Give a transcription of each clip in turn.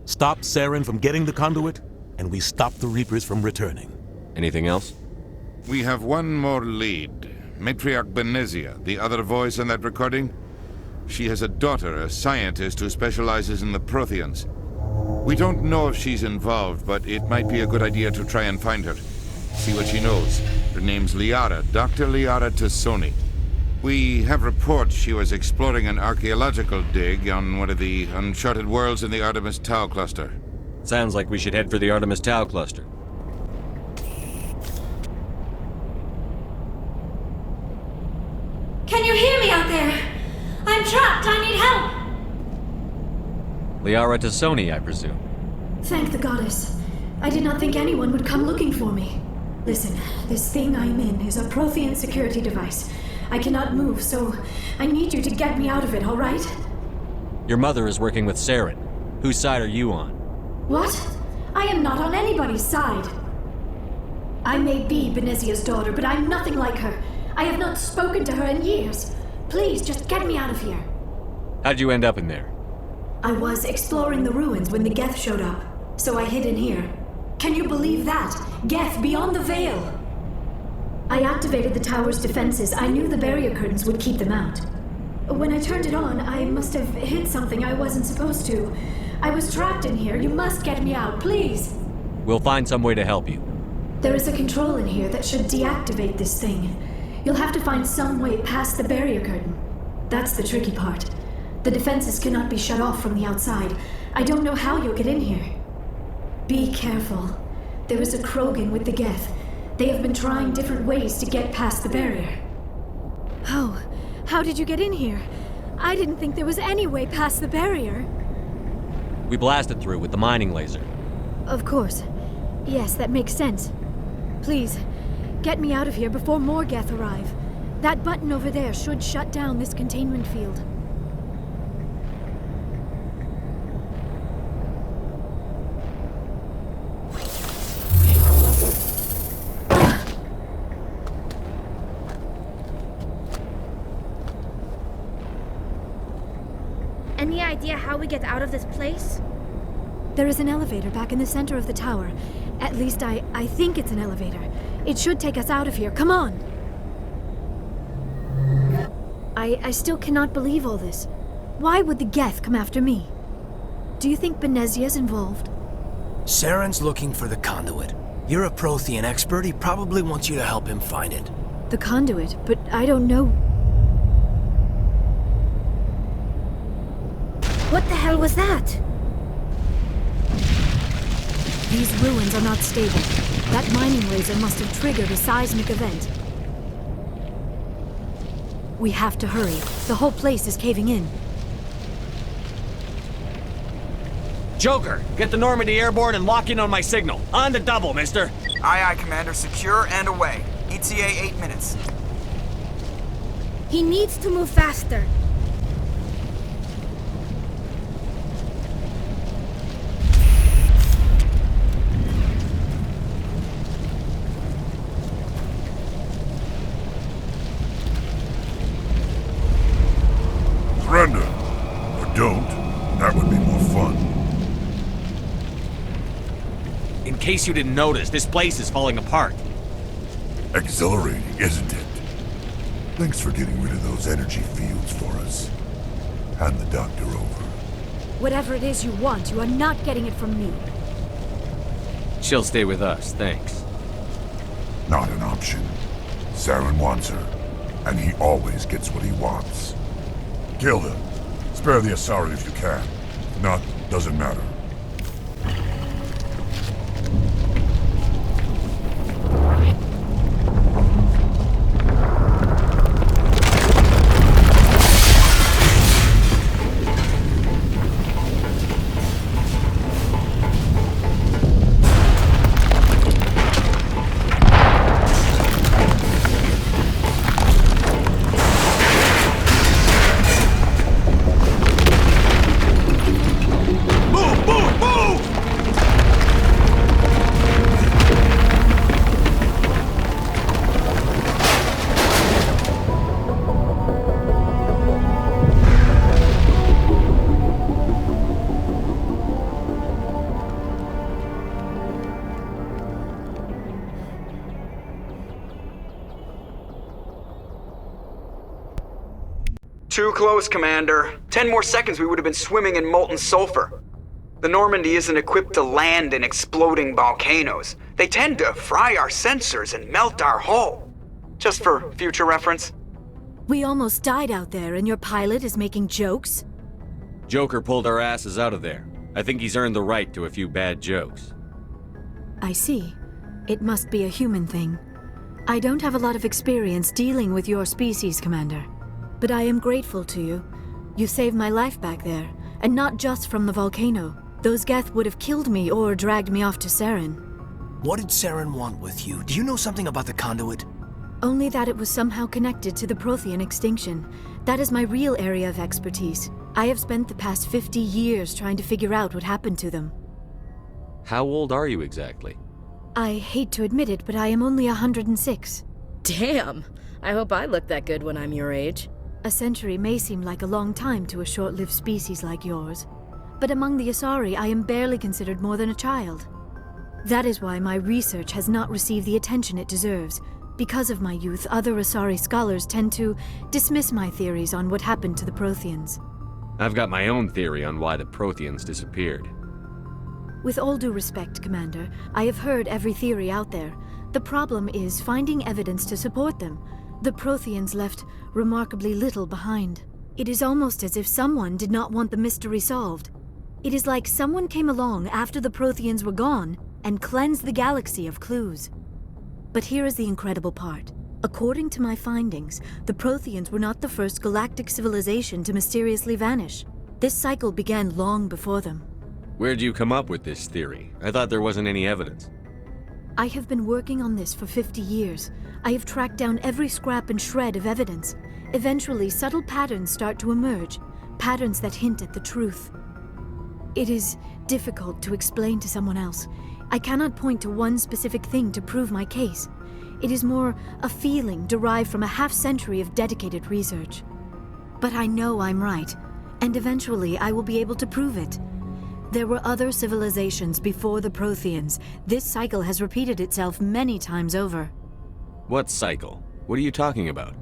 Stop Saren from getting the conduit, and we stop the Reapers from returning. Anything else? We have one more lead. Matriarch Benezia, the other voice in that recording. She has a daughter, a scientist who specializes in the Protheans. We don't know if she's involved, but it might be a good idea to try and find her. See what she knows. Her name's Liara, Dr. Liara Tassoni. We have reports she was exploring an archaeological dig on one of the uncharted worlds in the Artemis Tau cluster. Sounds like we should head for the Artemis Tau cluster. Can you hear me out there? I'm trapped. I need help. Liara Tassoni, I presume. Thank the goddess. I did not think anyone would come looking for me. Listen, this thing I'm in is a Prothean security device. I cannot move, so I need you to get me out of it, all right? Your mother is working with Saren. Whose side are you on? What? I am not on anybody's side. I may be Benezia's daughter, but I'm nothing like her. I have not spoken to her in years. Please, just get me out of here. How'd you end up in there? I was exploring the ruins when the Geth showed up, so I hid in here. Can you believe that? Geth beyond the veil! I activated the tower's defenses. I knew the barrier curtains would keep them out. When I turned it on, I must have hit something I wasn't supposed to. I was trapped in here. You must get me out, please! We'll find some way to help you. There is a control in here that should deactivate this thing. You'll have to find some way past the barrier curtain. That's the tricky part. The defenses cannot be shut off from the outside. I don't know how you'll get in here. Be careful. There is a Krogan with the Geth. They have been trying different ways to get past the barrier. Oh, how did you get in here? I didn't think there was any way past the barrier. We blasted through with the mining laser. Of course. Yes, that makes sense. Please, get me out of here before more Geth arrive. That button over there should shut down this containment field. Any idea how we get out of this place? There is an elevator back in the center of the tower. At least I think it's an elevator. It should take us out of here. Come on! I still cannot believe all this. Why would the Geth come after me? Do you think Benezia's involved? Saren's looking for the conduit. You're a Prothean expert. He probably wants you to help him find it. The conduit? But I don't know. What the hell was that? These ruins are not stable. That mining laser must have triggered a seismic event. We have to hurry. The whole place is caving in. Joker, get the Normandy airborne and lock in on my signal. On the double, mister. Aye, aye, Commander. Secure and away. ETA 8 minutes. He needs to move faster. Surrender. Or don't. That would be more fun. In case you didn't notice, this place is falling apart. Exhilarating, isn't it? Thanks for getting rid of those energy fields for us. Hand the doctor over. Whatever it is you want, you are not getting it from me. She'll stay with us, thanks. Not an option. Saren wants her, and he always gets what he wants. Kill her. Spare the Asari if you can. If not, doesn't matter. Move! Too close, Commander. 10 more seconds we would have been swimming in molten sulfur. The Normandy isn't equipped to land in exploding volcanoes. They tend to fry our sensors and melt our hull. Just for future reference. We almost died out there and your pilot is making jokes? Joker pulled our asses out of there. I think he's earned the right to a few bad jokes. I see. It must be a human thing. I don't have a lot of experience dealing with your species, Commander. But I am grateful to you. You saved my life back there, and not just from the volcano. Those Geth would have killed me or dragged me off to Saren. What did Saren want with you? Do you know something about the conduit? Only that it was somehow connected to the Prothean extinction. That is my real area of expertise. I have spent the past 50 years trying to figure out what happened to them. How old are you exactly? I hate to admit it, but I am only 106. Damn! I hope I look that good when I'm your age. A century may seem like a long time to a short-lived species like yours, but among the Asari, I am barely considered more than a child. That is why my research has not received the attention it deserves. Because of my youth, other Asari scholars tend to dismiss my theories on what happened to the Protheans. I've got my own theory on why the Protheans disappeared. With all due respect, Commander, I have heard every theory out there. The problem is finding evidence to support them. The Protheans left remarkably little behind. It is almost as if someone did not want the mystery solved. It is like someone came along after the Protheans were gone and cleansed the galaxy of clues. But here is the incredible part. According to my findings, the Protheans were not the first galactic civilization to mysteriously vanish. This cycle began long before them. Where'd you come up with this theory? I thought there wasn't any evidence. I have been working on this for 50 years. I have tracked down every scrap and shred of evidence. Eventually, subtle patterns start to emerge, patterns that hint at the truth. It is difficult to explain to someone else. I cannot point to one specific thing to prove my case. It is more a feeling derived from a half-century of dedicated research. But I know I'm right, and eventually I will be able to prove it. There were other civilizations before the Protheans. This cycle has repeated itself many times over. What cycle? What are you talking about?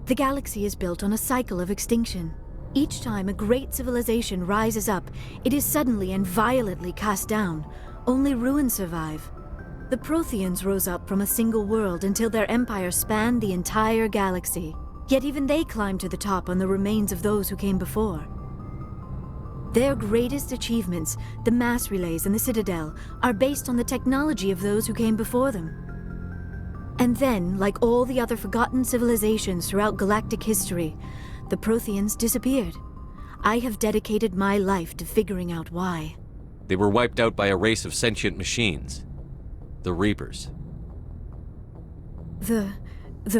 The galaxy is built on a cycle of extinction. Each time a great civilization rises up, it is suddenly and violently cast down. Only ruins survive. The Protheans rose up from a single world until their empire spanned the entire galaxy. Yet even they climbed to the top on the remains of those who came before. Their greatest achievements, the mass relays and the Citadel, are based on the technology of those who came before them. And then, like all the other forgotten civilizations throughout galactic history, the Protheans disappeared. I have dedicated my life to figuring out why. They were wiped out by a race of sentient machines. The Reapers. The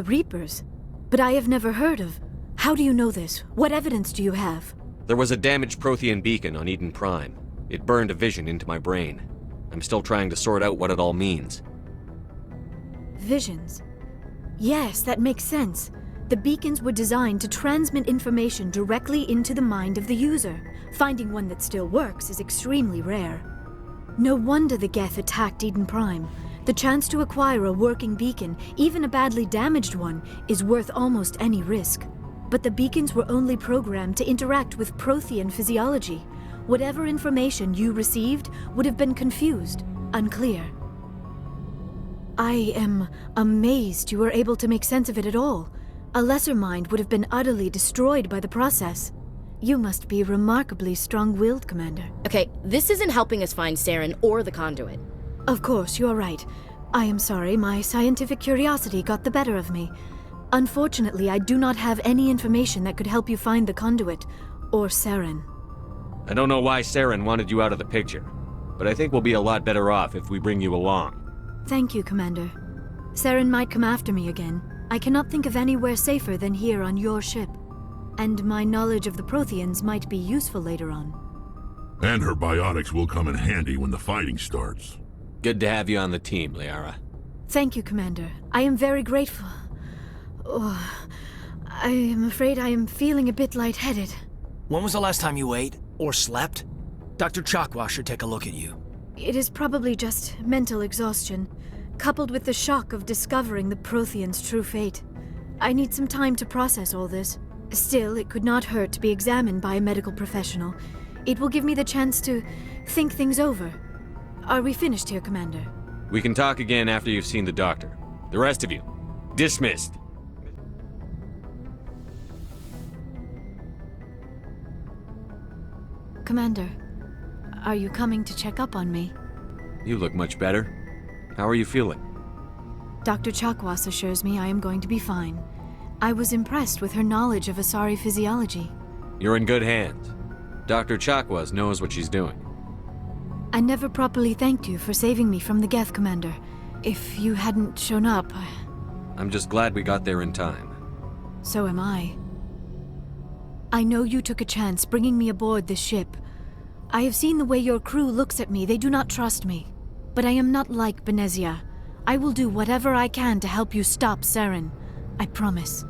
Reapers? But I have never heard of. How do you know this? What evidence do you have? There was a damaged Prothean beacon on Eden Prime. It burned a vision into my brain. I'm still trying to sort out what it all means. Visions? Yes, that makes sense. The beacons were designed to transmit information directly into the mind of the user. Finding one that still works is extremely rare. No wonder the Geth attacked Eden Prime. The chance to acquire a working beacon, even a badly damaged one, is worth almost any risk. But the beacons were only programmed to interact with Prothean physiology. Whatever information you received would have been confused, unclear. I am amazed you were able to make sense of it at all. A lesser mind would have been utterly destroyed by the process. You must be remarkably strong-willed, Commander. Okay, this isn't helping us find Saren or the conduit. Of course, you're right. I am sorry, my scientific curiosity got the better of me. Unfortunately, I do not have any information that could help you find the conduit, or Saren. I don't know why Saren wanted you out of the picture, but I think we'll be a lot better off if we bring you along. Thank you, Commander. Saren might come after me again. I cannot think of anywhere safer than here on your ship. And my knowledge of the Protheans might be useful later on. And her biotics will come in handy when the fighting starts. Good to have you on the team, Liara. Thank you, Commander. I am very grateful. Oh, I am afraid I am feeling a bit lightheaded. When was the last time you ate? Or slept? Dr. Chakwa should take a look at you. It is probably just mental exhaustion, coupled with the shock of discovering the Protheans' true fate. I need some time to process all this. Still, it could not hurt to be examined by a medical professional. It will give me the chance to think things over. Are we finished here, Commander? We can talk again after you've seen the doctor. The rest of you, dismissed. Commander, are you coming to check up on me? You look much better. How are you feeling? Dr. Chakwas assures me I am going to be fine. I was impressed with her knowledge of Asari physiology. You're in good hands. Dr. Chakwas knows what she's doing. I never properly thanked you for saving me from the Geth, Commander. If you hadn't shown up, I'm just glad we got there in time. So am I. I know you took a chance bringing me aboard this ship. I have seen the way your crew looks at me. They do not trust me. But I am not like Benezia. I will do whatever I can to help you stop Saren. I promise.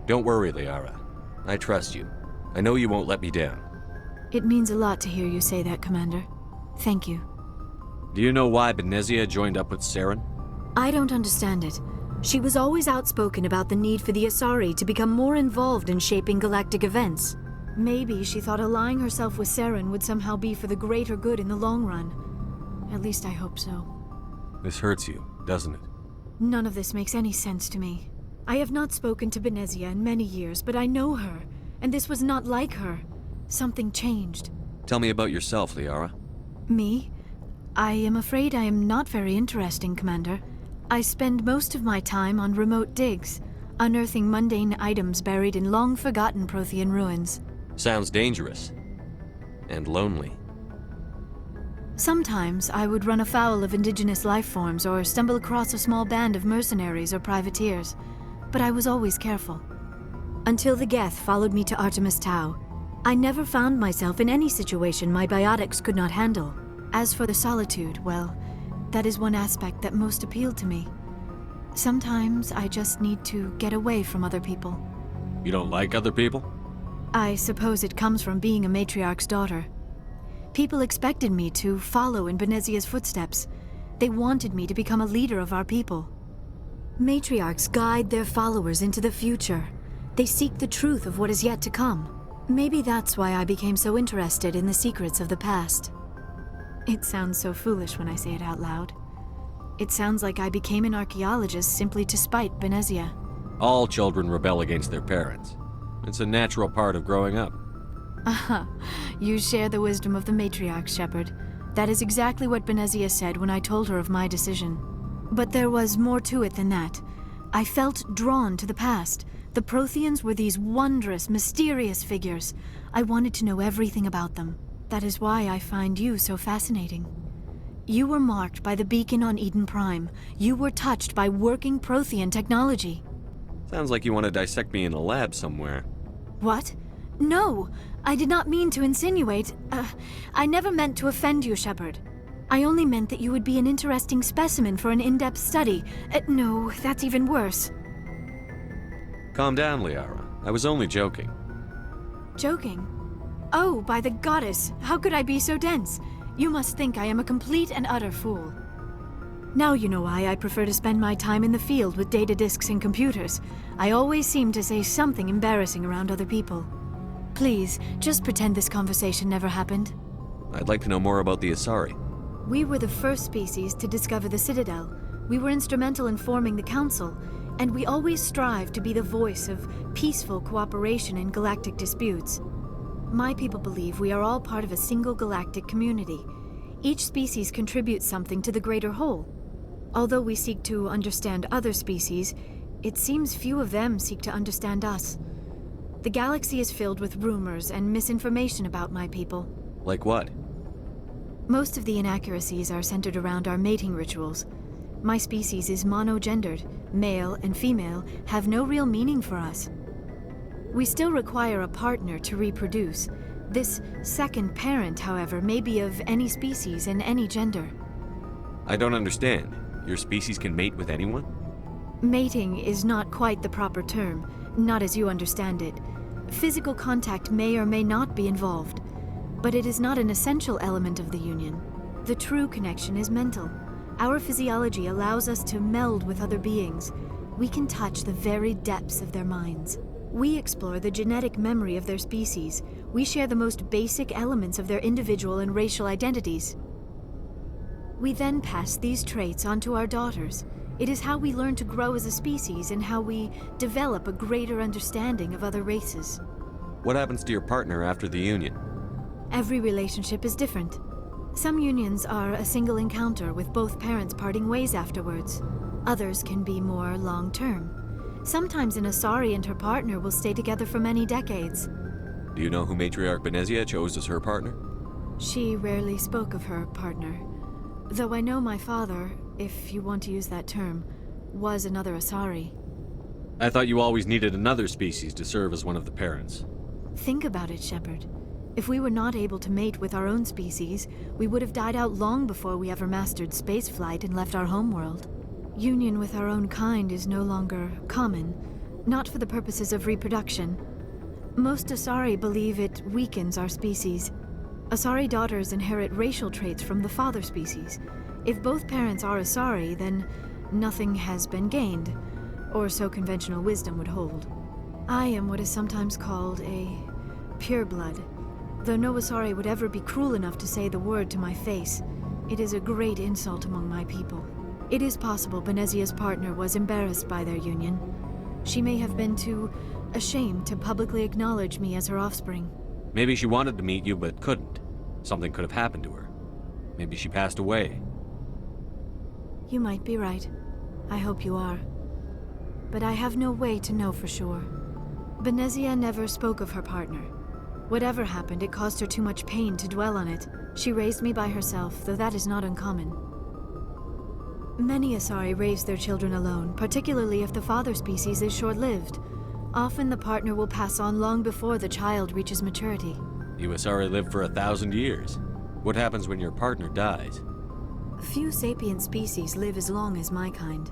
Don't worry, Liara. I trust you. I know you won't let me down. It means a lot to hear you say that, Commander. Thank you. Do you know why Benezia joined up with Saren? I don't understand it. She was always outspoken about the need for the Asari to become more involved in shaping galactic events. Maybe she thought allying herself with Saren would somehow be for the greater good in the long run. At least I hope so. This hurts you, doesn't it? None of this makes any sense to me. I have not spoken to Benezia in many years, but I know her, and this was not like her. Something changed. Tell me about yourself, Liara. Me? I am afraid I am not very interesting, Commander. I spend most of my time on remote digs, unearthing mundane items buried in long-forgotten Prothean ruins. Sounds dangerous. And lonely. Sometimes I would run afoul of indigenous life forms or stumble across a small band of mercenaries or privateers, but I was always careful. Until the Geth followed me to Artemis Tau, I never found myself in any situation my biotics could not handle. As for the solitude, well, that is one aspect that most appealed to me. Sometimes I just need to get away from other people. You don't like other people? I suppose it comes from being a matriarch's daughter. People expected me to follow in Benezia's footsteps. They wanted me to become a leader of our people. Matriarchs guide their followers into the future. They seek the truth of what is yet to come. Maybe that's why I became so interested in the secrets of the past. It sounds so foolish when I say it out loud. It sounds like I became an archaeologist simply to spite Benezia. All children rebel against their parents. It's a natural part of growing up. Aha, you share the wisdom of the matriarch, Shepard. That is exactly what Benezia said when I told her of my decision. But there was more to it than that. I felt drawn to the past. The Protheans were these wondrous, mysterious figures. I wanted to know everything about them. That is why I find you so fascinating. You were marked by the beacon on Eden Prime. You were touched by working Prothean technology. Sounds like you want to dissect me in a lab somewhere. What? No! I did not mean to insinuate. I never meant to offend you, Shepard. I only meant that you would be an interesting specimen for an in-depth study. No, that's even worse. Calm down, Liara. I was only joking. Joking? Oh, by the goddess, how could I be so dense? You must think I am a complete and utter fool. Now you know why I prefer to spend my time in the field with data disks and computers. I always seem to say something embarrassing around other people. Please, just pretend this conversation never happened. I'd like to know more about the Asari. We were the first species to discover the Citadel. We were instrumental in forming the Council, and we always strive to be the voice of peaceful cooperation in galactic disputes. My people believe we are all part of a single galactic community. Each species contributes something to the greater whole. Although we seek to understand other species, it seems few of them seek to understand us. The galaxy is filled with rumors and misinformation about my people. Like what? Most of the inaccuracies are centered around our mating rituals. My species is monogendered. Male and female have no real meaning for us. We still require a partner to reproduce. This second parent, however, may be of any species and any gender. I don't understand. Your species can mate with anyone? Mating is not quite the proper term, not as you understand it. Physical contact may or may not be involved, but it is not an essential element of the union. The true connection is mental. Our physiology allows us to meld with other beings. We can touch the very depths of their minds. We explore the genetic memory of their species. We share the most basic elements of their individual and racial identities. We then pass these traits on to our daughters. It is how we learn to grow as a species and how we develop a greater understanding of other races. What happens to your partner after the union? Every relationship is different. Some unions are a single encounter with both parents parting ways afterwards. Others can be more long-term. Sometimes an Asari and her partner will stay together for many decades. Do you know who Matriarch Benezia chose as her partner? She rarely spoke of her partner. Though I know my father, if you want to use that term, was another Asari. I thought you always needed another species to serve as one of the parents. Think about it, Shepard. If we were not able to mate with our own species, we would have died out long before we ever mastered spaceflight and left our homeworld. Union with our own kind is no longer common, not for the purposes of reproduction. Most Asari believe it weakens our species. Asari daughters inherit racial traits from the father species. If both parents are Asari, then nothing has been gained, or so conventional wisdom would hold. I am what is sometimes called a pureblood. Though no Asari would ever be cruel enough to say the word to my face, it is a great insult among my people. It is possible Benezia's partner was embarrassed by their union. She may have been too ashamed to publicly acknowledge me as her offspring. Maybe she wanted to meet you but couldn't. Something could have happened to her. Maybe she passed away. You might be right. I hope you are. But I have no way to know for sure. Benezia never spoke of her partner. Whatever happened, it caused her too much pain to dwell on it. She raised me by herself, though that is not uncommon. Many Asari raise their children alone, particularly if the father species is short-lived. Often the partner will pass on long before the child reaches maturity. You Asari live for 1,000 years. What happens when your partner dies? Few sapient species live as long as my kind.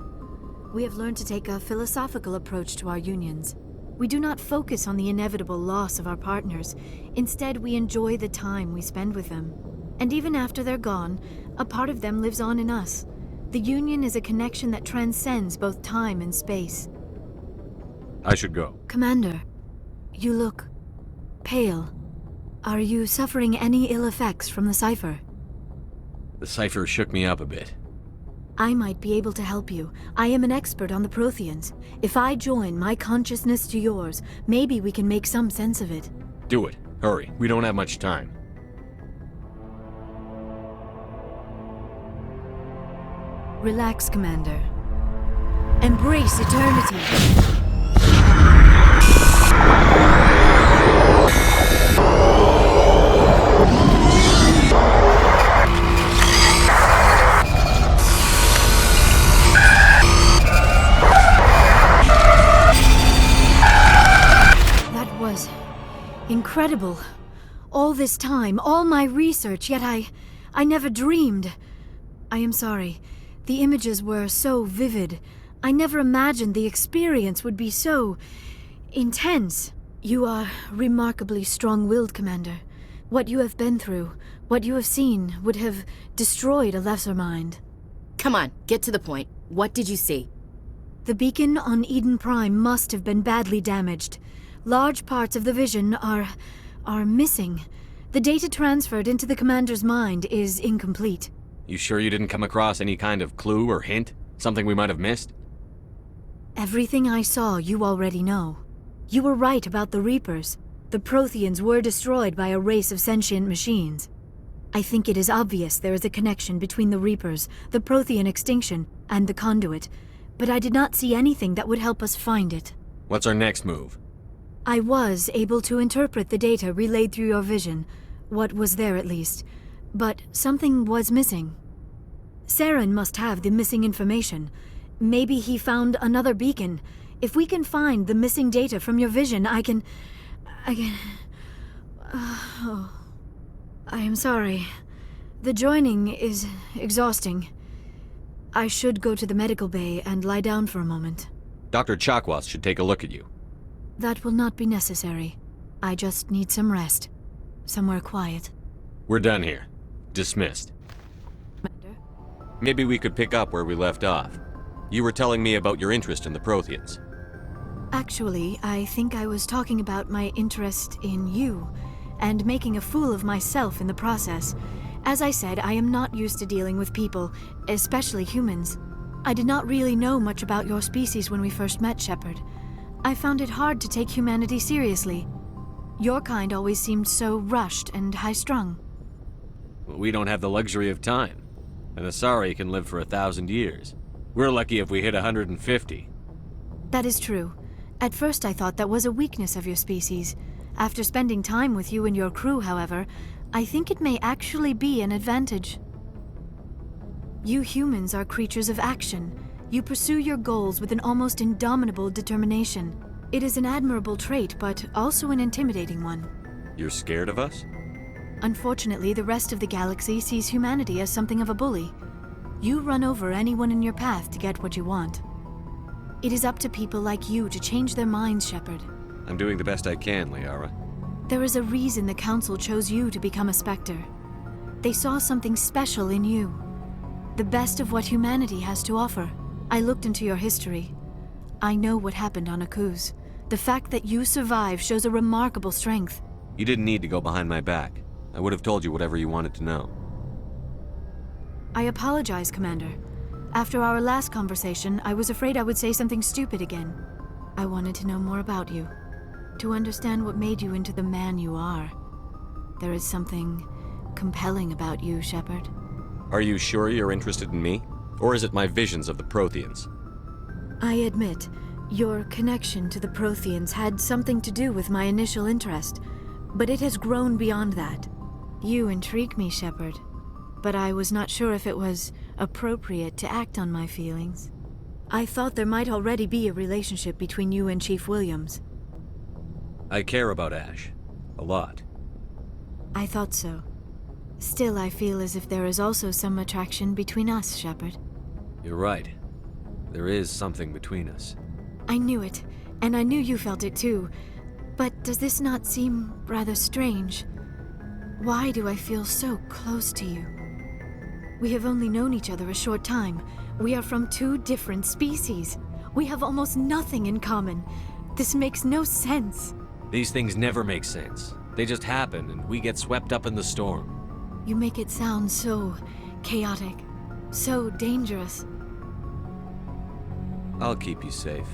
We have learned to take a philosophical approach to our unions. We do not focus on the inevitable loss of our partners. Instead, we enjoy the time we spend with them. And even after they're gone, a part of them lives on in us. The union is a connection that transcends both time and space. I should go. Commander, you look pale. Are you suffering any ill effects from the cipher? The cipher shook me up a bit. I might be able to help you. I am an expert on the Protheans. If I join my consciousness to yours, maybe we can make some sense of it. Do it. Hurry. We don't have much time. Relax, Commander. Embrace eternity. That was incredible. All this time, all my research, yet I never dreamed. I am sorry. The images were so vivid. I never imagined the experience would be so intense. You are remarkably strong-willed, Commander. What you have been through, what you have seen, would have destroyed a lesser mind. Come on, get to the point. What did you see? The beacon on Eden Prime must have been badly damaged. Large parts of the vision are missing. The data transferred into the Commander's mind is incomplete. You sure you didn't come across any kind of clue or hint? Something we might have missed? Everything I saw you already know. You were right about the Reapers. The Protheans were destroyed by a race of sentient machines. I think it is obvious there is a connection between the Reapers, the Prothean extinction, and the Conduit, but I did not see anything that would help us find it. What's our next move? I was able to interpret the data relayed through your vision, what was there at least, but something was missing. Saren must have the missing information. Maybe he found another beacon. If we can find the missing data from your vision, I can... I am sorry. The joining is exhausting. I should go to the medical bay and lie down for a moment. Dr. Chakwas should take a look at you. That will not be necessary. I just need some rest. Somewhere quiet. We're done here. Dismissed. Commander? Maybe we could pick up where we left off. You were telling me about your interest in the Protheans. Actually, I think I was talking about my interest in you, and making a fool of myself in the process. As I said, I am not used to dealing with people, especially humans. I did not really know much about your species when we first met, Shepard. I found it hard to take humanity seriously. Your kind always seemed so rushed and high-strung. We don't have the luxury of time. An Asari can live for 1,000 years. We're lucky if we hit 150. That is true. At first I thought that was a weakness of your species. After spending time with you and your crew, however, I think it may actually be an advantage. You humans are creatures of action. You pursue your goals with an almost indomitable determination. It is an admirable trait, but also an intimidating one. You're scared of us? Unfortunately, the rest of the galaxy sees humanity as something of a bully. You run over anyone in your path to get what you want. It is up to people like you to change their minds, Shepard. I'm doing the best I can, Liara. There is a reason the Council chose you to become a Spectre. They saw something special in you. The best of what humanity has to offer. I looked into your history. I know what happened on Akuz. The fact that you survived shows a remarkable strength. You didn't need to go behind my back. I would have told you whatever you wanted to know. I apologize, Commander. After our last conversation, I was afraid I would say something stupid again. I wanted to know more about you. To understand what made you into the man you are. There is something compelling about you, Shepard. Are you sure you're interested in me? Or is it my visions of the Protheans? I admit, your connection to the Protheans had something to do with my initial interest, but it has grown beyond that. You intrigue me, Shepard, but I was not sure if it was appropriate to act on my feelings. I thought there might already be a relationship between you and Chief Williams. I care about Ash. A lot. I thought so. Still, I feel as if there is also some attraction between us, Shepard. You're right. There is something between us. I knew it, and I knew you felt it too. But does this not seem rather strange? Why do I feel so close to you? We have only known each other a short time. We are from two different species. We have almost nothing in common. This makes no sense. These things never make sense. They just happen, and we get swept up in the storm. You make it sound so chaotic, so dangerous. I'll keep you safe.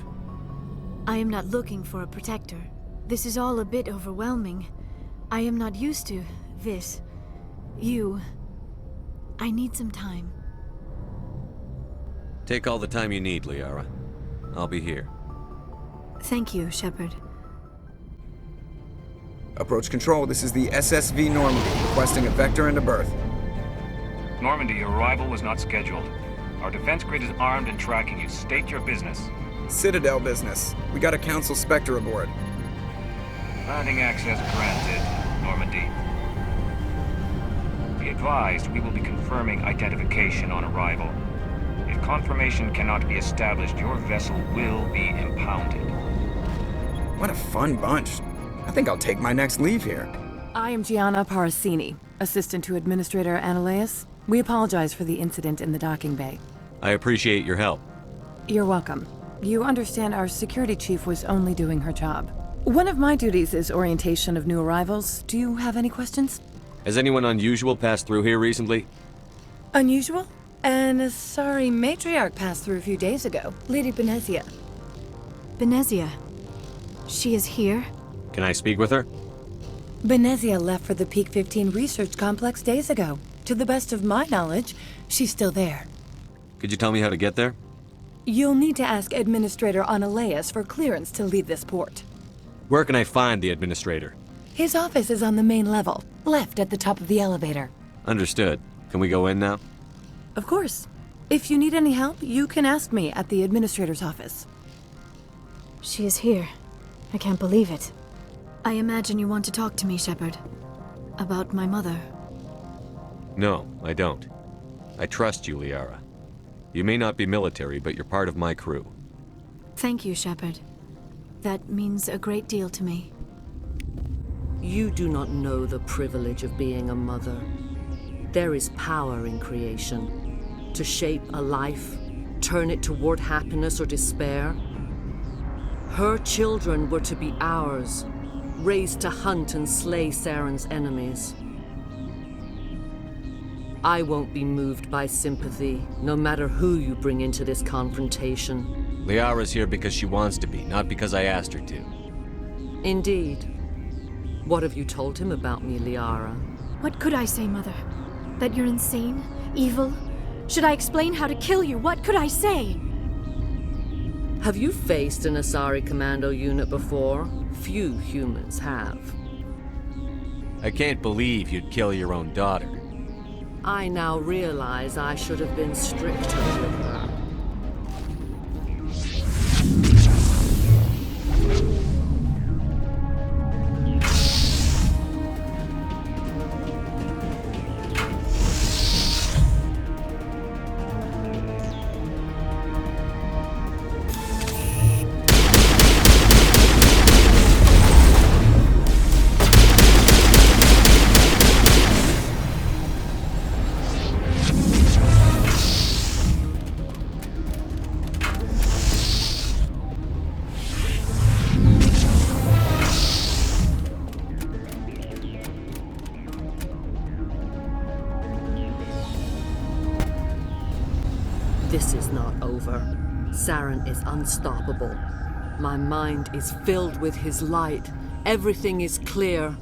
I am not looking for a protector. This is all a bit overwhelming. I am not used to this. You. I need some time. Take all the time you need, Liara. I'll be here. Thank you, Shepard. Approach control, this is the SSV Normandy, requesting a vector and a berth. Normandy, your arrival was not scheduled. Our defense grid is armed and tracking you. State your business. Citadel business. We got a Council Spectre aboard. Landing access granted, Normandy. Be advised, we will be confirming identification on arrival. If confirmation cannot be established, your vessel will be impounded. What a fun bunch. I think I'll take my next leave here. I am Gianna Parasini, assistant to Administrator Ananias. We apologize for the incident in the docking bay. I appreciate your help. You're welcome. You understand our security chief was only doing her job. One of my duties is orientation of new arrivals. Do you have any questions? Has anyone unusual passed through here recently? Unusual? An Asari matriarch passed through a few days ago. Lady Benezia. Benezia? She is here? Can I speak with her? Benezia left for the Peak 15 research complex days ago. To the best of my knowledge, she's still there. Could you tell me how to get there? You'll need to ask Administrator Ananias for clearance to leave this port. Where can I find the Administrator? His office is on the main level, left at the top of the elevator. Understood. Can we go in now? Of course. If you need any help, you can ask me at the Administrator's office. She is here. I can't believe it. I imagine you want to talk to me, Shepard. About my mother. No, I don't. I trust you, Liara. You may not be military, but you're part of my crew. Thank you, Shepard. That means a great deal to me. You do not know the privilege of being a mother. There is power in creation. To shape a life, turn it toward happiness or despair. Her children were to be ours, raised to hunt and slay Saren's enemies. I won't be moved by sympathy, no matter who you bring into this confrontation. Liara's here because she wants to be, not because I asked her to. Indeed. What have you told him about me, Liara? What could I say, Mother? That you're insane? Evil? Should I explain how to kill you? What could I say? Have you faced an Asari commando unit before? Few humans have. I can't believe you'd kill your own daughter. I now realize I should have been stricter with her. This is not over. Saren is unstoppable. My mind is filled with his light. Everything is clear.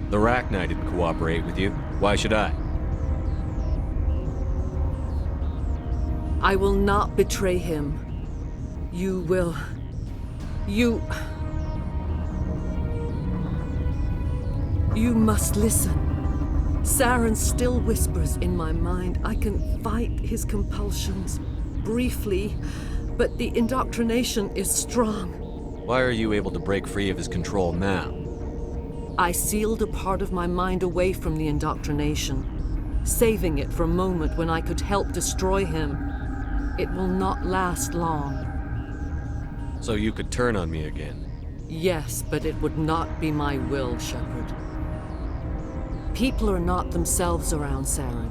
The Rachni didn't cooperate with you. Why should I? I will not betray him. You will... You must listen. Saren still whispers in my mind. I can fight his compulsions, briefly, but the indoctrination is strong. Why are you able to break free of his control now? I sealed a part of my mind away from the indoctrination, saving it for a moment when I could help destroy him. It will not last long. So you could turn on me again? Yes, but it would not be my will, Shepard. People are not themselves around Saren.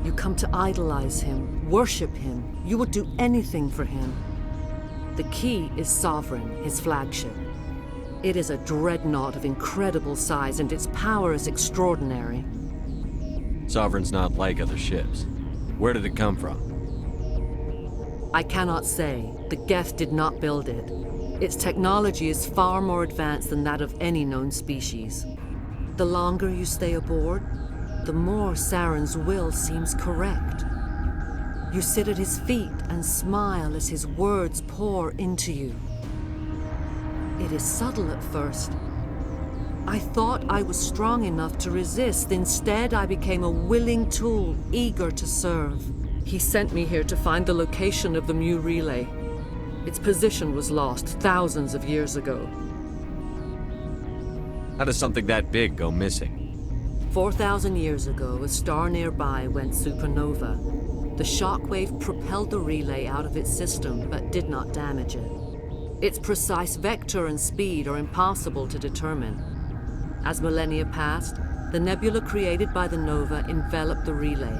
You come to idolize him, worship him. You would do anything for him. The key is Sovereign, his flagship. It is a dreadnought of incredible size, and its power is extraordinary. Sovereign's not like other ships. Where did it come from? I cannot say. The Geth did not build it. Its technology is far more advanced than that of any known species. The longer you stay aboard, the more Saren's will seems correct. You sit at his feet and smile as his words pour into you. It is subtle at first. I thought I was strong enough to resist. Instead, I became a willing tool, eager to serve. He sent me here to find the location of the Mu relay. Its position was lost thousands of years ago. How does something that big go missing? 4,000 years ago, a star nearby went supernova. The shockwave propelled the relay out of its system, but did not damage it. Its precise vector and speed are impossible to determine. As millennia passed, the nebula created by the nova enveloped the relay.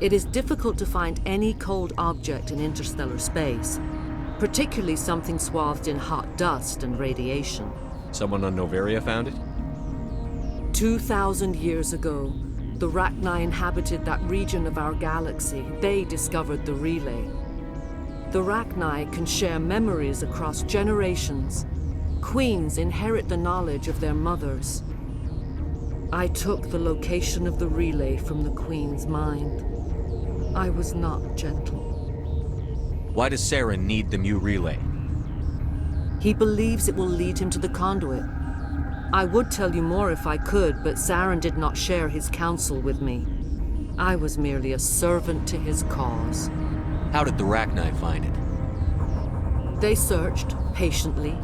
It is difficult to find any cold object in interstellar space, particularly something swathed in hot dust and radiation. Someone on Noveria found it? 2,000 years ago, the Rachni inhabited that region of our galaxy. They discovered the relay. The Rachni can share memories across generations. Queens inherit the knowledge of their mothers. I took the location of the relay from the Queen's mind. I was not gentle. Why does Saren need the Mu relay? He believes it will lead him to the conduit. I would tell you more if I could, but Saren did not share his counsel with me. I was merely a servant to his cause. How did the Rachni find it? They searched, patiently.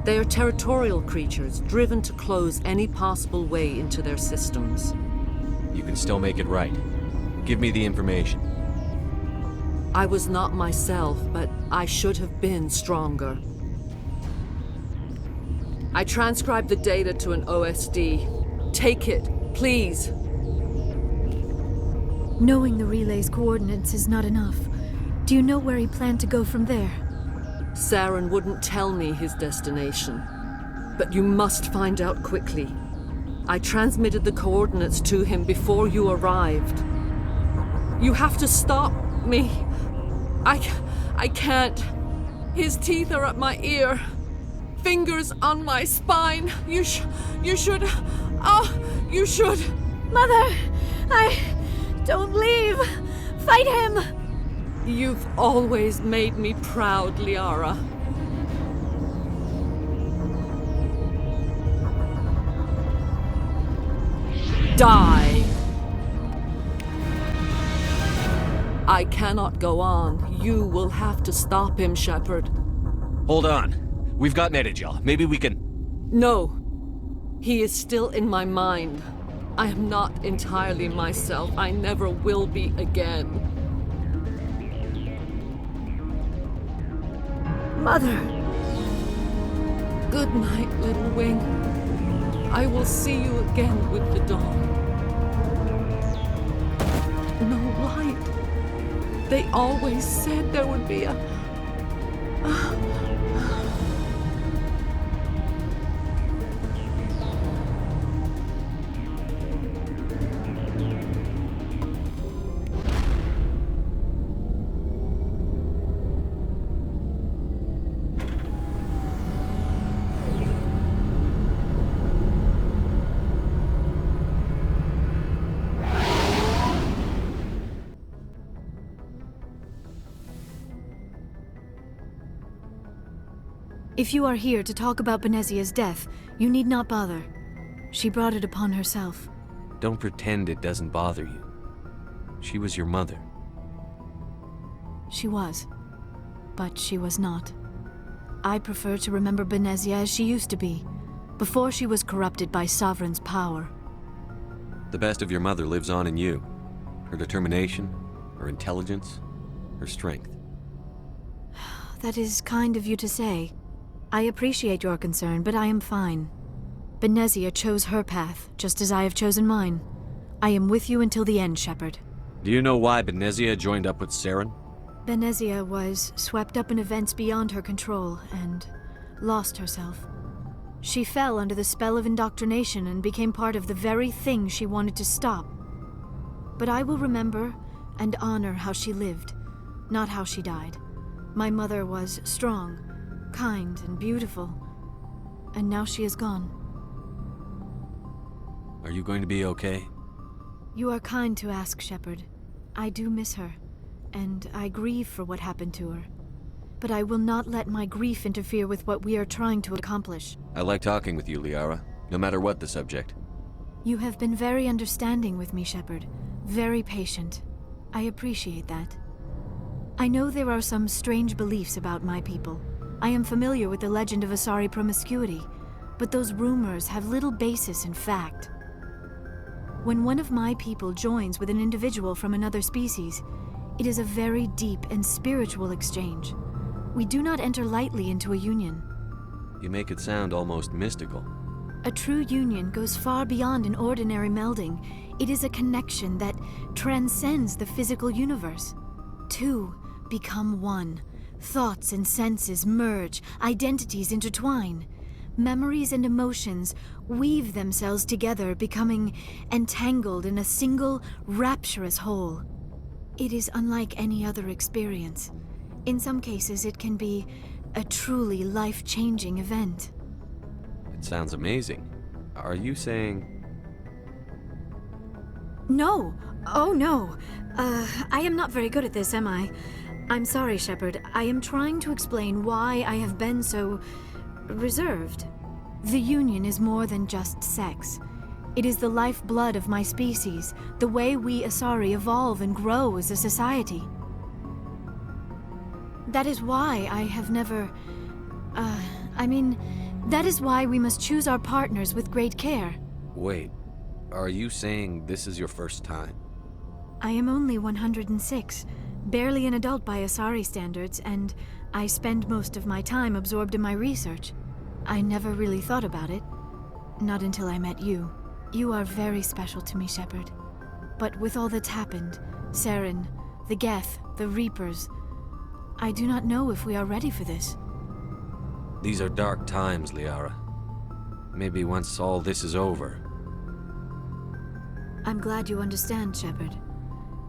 They are territorial creatures, driven to close any possible way into their systems. You can still make it right. Give me the information. I was not myself, but I should have been stronger. I transcribed the data to an OSD. Take it, please. Knowing the relay's coordinates is not enough. Do you know where he planned to go from there? Saren wouldn't tell me his destination. But you must find out quickly. I transmitted the coordinates to him before you arrived. You have to stop me. I can't. His teeth are at my ear. Fingers on my spine. You should. You should. Mother! Don't leave! Fight him! You've always made me proud, Liara. Die! I cannot go on. You will have to stop him, Shepard. Hold on. We've got Metagel. Maybe we can... No. He is still in my mind. I am not entirely myself. I never will be again. Mother! Good night, little wing. I will see you again with the dawn. No light. They always said there would be a... If you are here to talk about Benezia's death, you need not bother. She brought it upon herself. Don't pretend it doesn't bother you. She was your mother. She was. But she was not. I prefer to remember Benezia as she used to be, before she was corrupted by Sovereign's power. The best of your mother lives on in you. Her determination, her intelligence, her strength. That is kind of you to say. I appreciate your concern, but I am fine. Benezia chose her path, just as I have chosen mine. I am with you until the end, Shepard. Do you know why Benezia joined up with Saren? Benezia was swept up in events beyond her control and lost herself. She fell under the spell of indoctrination and became part of the very thing she wanted to stop. But I will remember and honor how she lived, not how she died. My mother was strong, kind, and beautiful, and now she is gone. Are you going to be okay? You are kind to ask, Shepard. I do miss her, and I grieve for what happened to her. But I will not let my grief interfere with what we are trying to accomplish. I like talking with you, Liara, no matter what the subject. You have been very understanding with me, Shepard. Very patient. I appreciate that. I know there are some strange beliefs about my people. I am familiar with the legend of Asari promiscuity, but those rumors have little basis in fact. When one of my people joins with an individual from another species, it is a very deep and spiritual exchange. We do not enter lightly into a union. You make it sound almost mystical. A true union goes far beyond an ordinary melding. It is a connection that transcends the physical universe. Two become one. Thoughts and senses merge, identities intertwine. Memories and emotions weave themselves together, becoming entangled in a single, rapturous whole. It is unlike any other experience. In some cases, it can be a truly life-changing event. It sounds amazing. Are you saying... No! Oh, no! I am not very good at this, am I? I'm sorry, Shepard. I am trying to explain why I have been so... reserved. The Union is more than just sex. It is the lifeblood of my species, the way we Asari evolve and grow as a society. That is why I have never... that is why we must choose our partners with great care. Wait, are you saying this is your first time? I am only 106, barely an adult by Asari standards, and I spend most of my time absorbed in my research. I never really thought about it. Not until I met you. You are very special to me, Shepard. But with all that's happened, Saren, the Geth, the Reapers, I do not know if we are ready for this. These are dark times, Liara. Maybe once all this is over. I'm glad you understand, Shepard.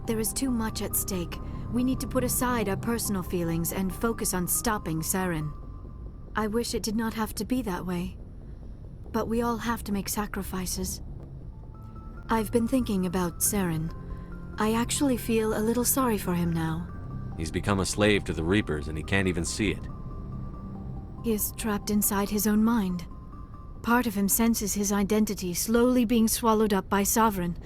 There is too much at stake. We need to put aside our personal feelings and focus on stopping Saren. I wish it did not have to be that way. But we all have to make sacrifices. I've been thinking about Saren. I actually feel a little sorry for him now. He's become a slave to the Reapers and he can't even see it. He is trapped inside his own mind. Part of him senses his identity slowly being swallowed up by Sovereign,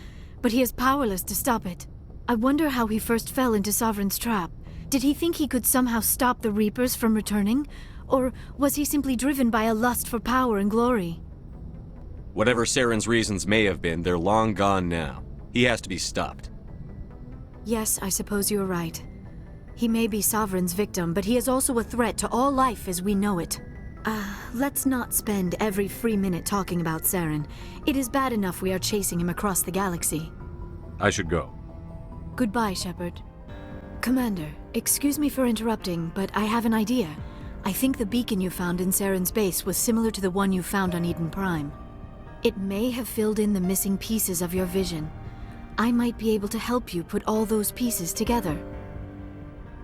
but he is powerless to stop it. I wonder how he first fell into Sovereign's trap. Did he think he could somehow stop the Reapers from returning? Or was he simply driven by a lust for power and glory? Whatever Saren's reasons may have been, they're long gone now. He has to be stopped. Yes, I suppose you're right. He may be Sovereign's victim, but he is also a threat to all life as we know it. Let's not spend every free minute talking about Saren. It is bad enough we are chasing him across the galaxy. I should go. Goodbye, Shepard. Commander, excuse me for interrupting, but I have an idea. I think the beacon you found in Saren's base was similar to the one you found on Eden Prime. It may have filled in the missing pieces of your vision. I might be able to help you put all those pieces together.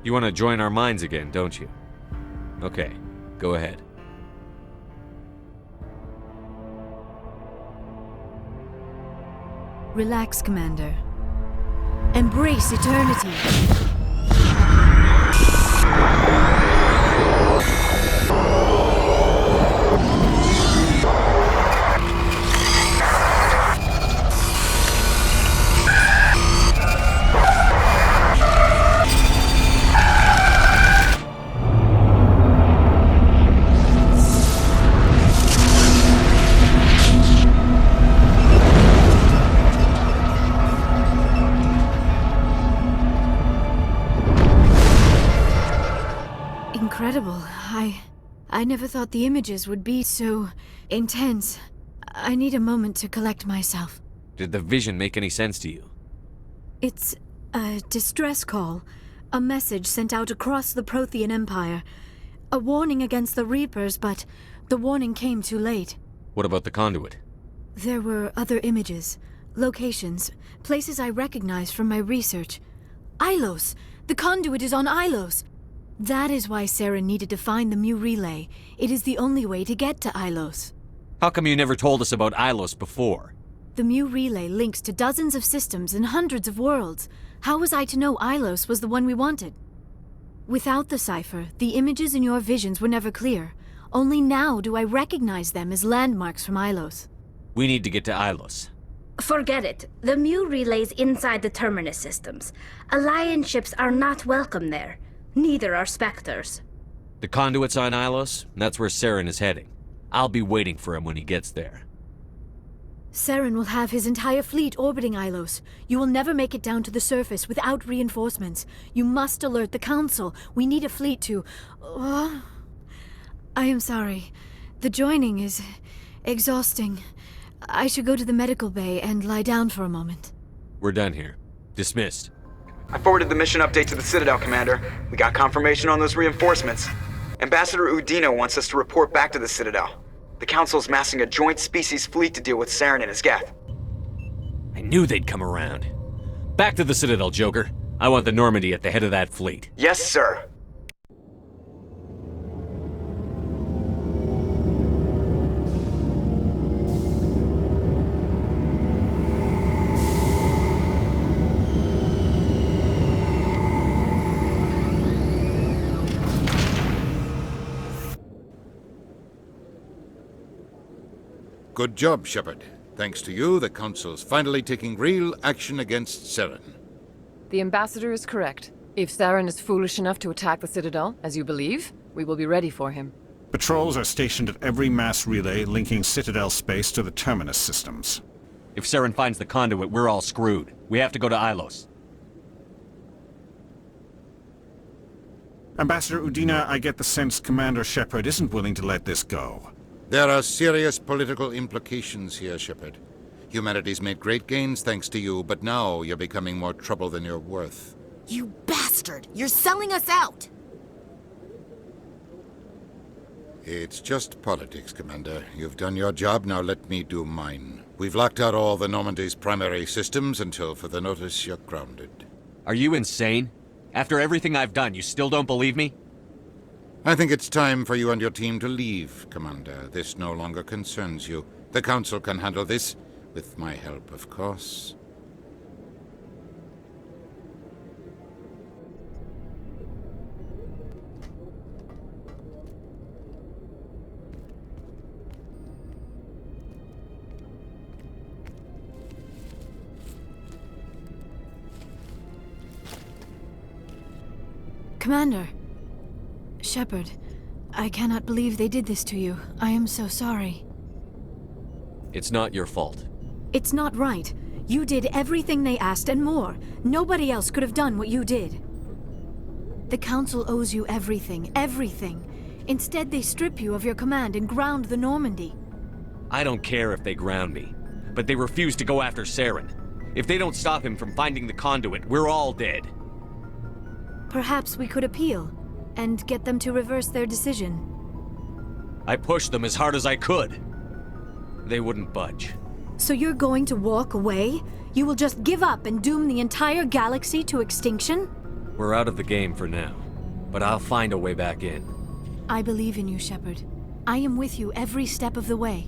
You want to join our minds again, don't you? Okay, go ahead. Relax, Commander. Embrace eternity. Incredible. I never thought the images would be so intense. I need a moment to collect myself. Did the vision make any sense to you? It's a distress call. A message sent out across the Prothean Empire. A warning against the Reapers, but the warning came too late. What about the conduit? There were other images, locations, places I recognized from my research. Ilos! The conduit is on Ilos! That is why Saren needed to find the Mu relay. It is the only way to get to Ilos. How come you never told us about Ilos before? The Mu relay links to dozens of systems and hundreds of worlds. How was I to know Ilos was the one we wanted? Without the cipher, the images in your visions were never clear. Only now do I recognize them as landmarks from Ilos. We need to get to Ilos. Forget it. The Mu relay's inside the Terminus systems. Alliance ships are not welcome there. Neither are Spectres. The conduit's on Ilos, and that's where Saren is heading. I'll be waiting for him when he gets there. Saren will have his entire fleet orbiting Ilos. You will never make it down to the surface without reinforcements. You must alert the Council. We need a fleet to... I am sorry. The joining is exhausting. I should go to the medical bay and lie down for a moment. We're done here. Dismissed. I forwarded the mission update to the Citadel, Commander. We got confirmation on those reinforcements. Ambassador Udina wants us to report back to the Citadel. The Council's massing a joint species fleet to deal with Saren and his Geth. I knew they'd come around. Back to the Citadel, Joker. I want the Normandy at the head of that fleet. Yes, sir. Good job, Shepard. Thanks to you, the Council's finally taking real action against Saren. The Ambassador is correct. If Saren is foolish enough to attack the Citadel, as you believe, we will be ready for him. Patrols are stationed at every mass relay linking Citadel space to the Terminus systems. If Saren finds the conduit, we're all screwed. We have to go to Ilos. Ambassador Udina, I get the sense Commander Shepard isn't willing to let this go. There are serious political implications here, Shepard. Humanity's made great gains thanks to you, but now you're becoming more trouble than you're worth. You bastard! You're selling us out! It's just politics, Commander. You've done your job, now let me do mine. We've locked out all the Normandy's primary systems until further notice you're grounded. Are you insane? After everything I've done, you still don't believe me? I think it's time for you and your team to leave, Commander. This no longer concerns you. The Council can handle this, with my help, of course. Commander. Shepard, I cannot believe they did this to you. I am so sorry. It's not your fault. It's not right. You did everything they asked and more. Nobody else could have done what you did. The Council owes you everything, everything. Instead, they strip you of your command and ground the Normandy. I don't care if they ground me, but they refuse to go after Saren. If they don't stop him from finding the conduit, we're all dead. Perhaps we could appeal, and get them to reverse their decision. I pushed them as hard as I could. They wouldn't budge. So you're going to walk away? You will just give up and doom the entire galaxy to extinction? We're out of the game for now, but I'll find a way back in. I believe in you, Shepard. I am with you every step of the way.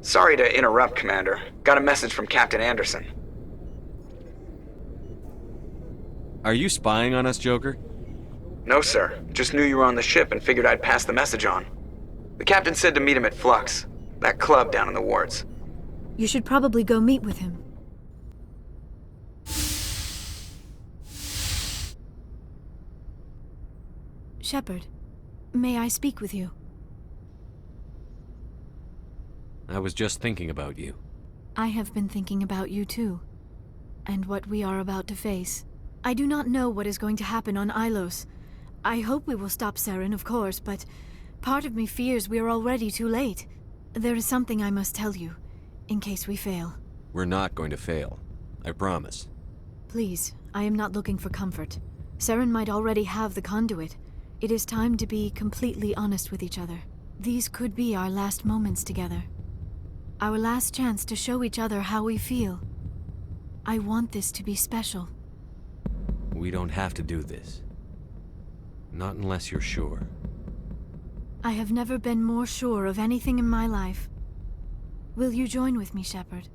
Sorry to interrupt, Commander. Got a message from Captain Anderson. Are you spying on us, Joker? No, sir. Just knew you were on the ship and figured I'd pass the message on. The captain said to meet him at Flux, that club down in the wards. You should probably go meet with him. Shepard, may I speak with you? I was just thinking about you. I have been thinking about you too, and what we are about to face. I do not know what is going to happen on Ilos. I hope we will stop Saren, of course, but part of me fears we are already too late. There is something I must tell you, in case we fail. We're not going to fail. I promise. Please, I am not looking for comfort. Saren might already have the conduit. It is time to be completely honest with each other. These could be our last moments together. Our last chance to show each other how we feel. I want this to be special. We don't have to do this. Not unless you're sure. I have never been more sure of anything in my life. Will you join with me, Shepard?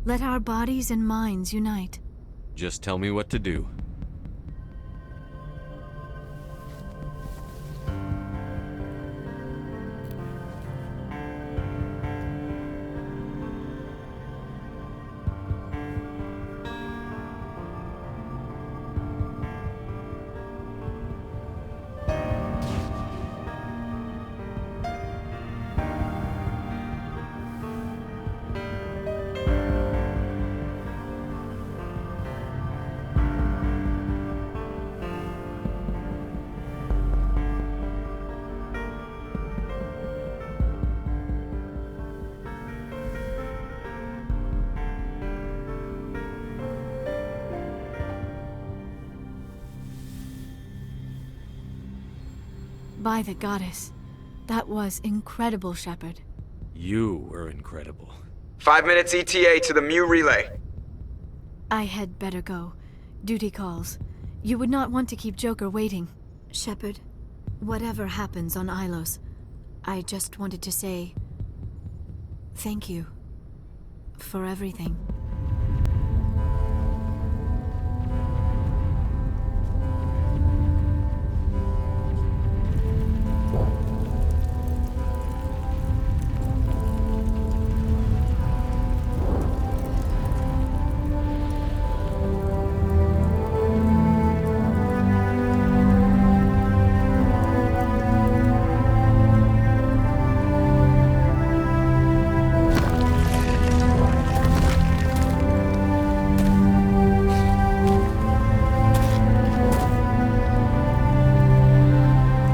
Let our bodies and minds unite. Just tell me what to do. By the goddess. That was incredible, Shepard. You were incredible. 5 minutes ETA to the Mu relay. I had better go. Duty calls. You would not want to keep Joker waiting. Shepard, whatever happens on Ilos, I just wanted to say thank you for everything.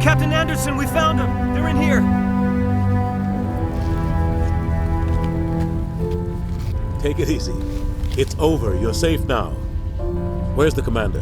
Captain Anderson, we found them! They're in here! Take it easy. It's over. You're safe now. Where's the commander?